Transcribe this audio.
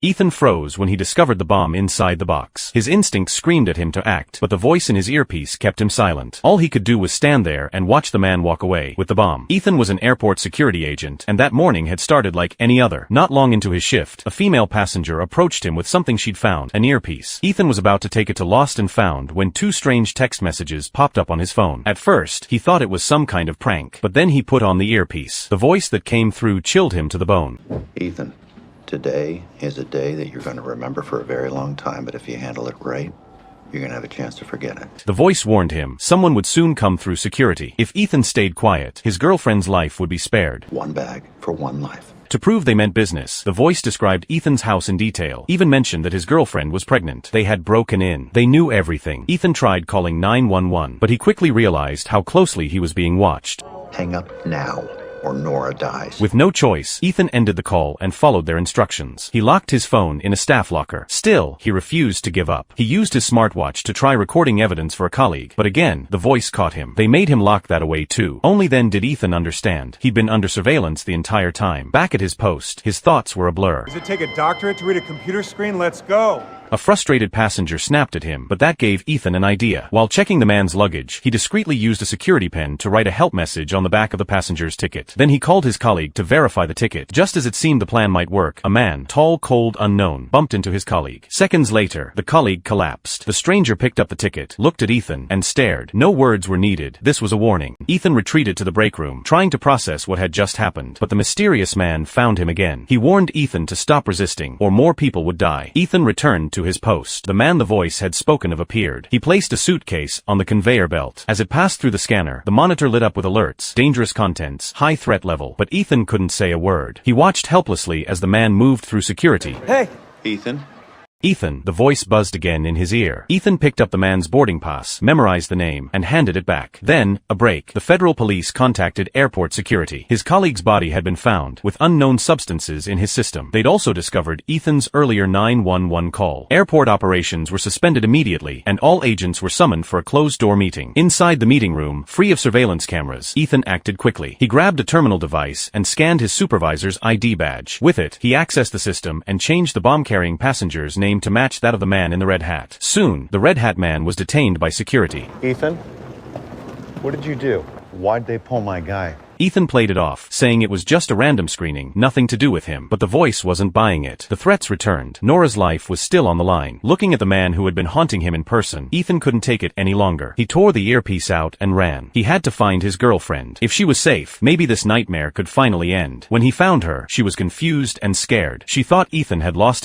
Ethan froze when he discovered the bomb inside the box. His instinct screamed at him to act, but the voice in his earpiece kept him silent. All he could do was stand there and watch the man walk away with the bomb. Ethan was an airport security agent, and that morning had started like any other. Not long into his shift, a female passenger approached him with something she'd found, an earpiece. Ethan was about to take it to Lost and Found when two strange text messages popped up on his phone. At first, he thought it was some kind of prank, but then he put on the earpiece. The voice that came through chilled him to the bone. Ethan, today is a day that you're going to remember for a very long time, but if you handle it right, you're going to have a chance to forget it. The voice warned him someone would soon come through security. If Ethan stayed quiet, his girlfriend's life would be spared. One bag for one life. To prove they meant business, the voice described Ethan's house in detail, even mentioned that his girlfriend was pregnant. They had broken in. They knew everything. Ethan tried calling 911, but he quickly realized how closely he was being watched. Hang up now, or Nora dies. With no choice, Ethan ended the call and followed their instructions. He locked his phone in a staff locker. Still, he refused to give up. He used his smartwatch to try recording evidence for a colleague, but again, the voice caught him. They made him lock that away too. Only then did Ethan understand. He'd been under surveillance the entire time. Back at his post, his thoughts were a blur. Does it take a doctorate to read a computer screen? Let's go! A frustrated passenger snapped at him, but that gave Ethan an idea. While checking the man's luggage, he discreetly used a security pen to write a help message on the back of the passenger's ticket. Then he called his colleague to verify the ticket. Just as it seemed the plan might work, a man, tall, cold, unknown, bumped into his colleague. Seconds later, the colleague collapsed. The stranger picked up the ticket, looked at Ethan, and stared. No words were needed. This was a warning. Ethan retreated to the break room, trying to process what had just happened, but the mysterious man found him again. He warned Ethan to stop resisting, or more people would die. Ethan returned to his post. The man the voice had spoken of appeared. He placed a suitcase on the conveyor belt. As it passed through the scanner, the monitor lit up with alerts, dangerous contents, high threat level, but Ethan couldn't say a word. He watched helplessly as the man moved through security. Hey! Ethan? Ethan, the voice buzzed again in his ear. Ethan picked up the man's boarding pass, memorized the name, and handed it back. Then, a break. The federal police contacted airport security. His colleague's body had been found, with unknown substances in his system. They'd also discovered Ethan's earlier 911 call. Airport operations were suspended immediately, and all agents were summoned for a closed-door meeting. Inside the meeting room, free of surveillance cameras, Ethan acted quickly. He grabbed a terminal device and scanned his supervisor's ID badge. With it, he accessed the system and changed the bomb-carrying passenger's name to match that of the man in the red hat. Soon, the red hat man was detained by security. Ethan, what did you do? Why'd they pull my guy? Ethan played it off, saying it was just a random screening, nothing to do with him, but the voice wasn't buying it. The threats returned. Nora's life was still on the line. Looking at the man who had been haunting him in person, Ethan couldn't take it any longer. He tore the earpiece out and ran. He had to find his girlfriend. If she was safe, maybe this nightmare could finally end. When he found her, she was confused and scared. She thought Ethan had lost his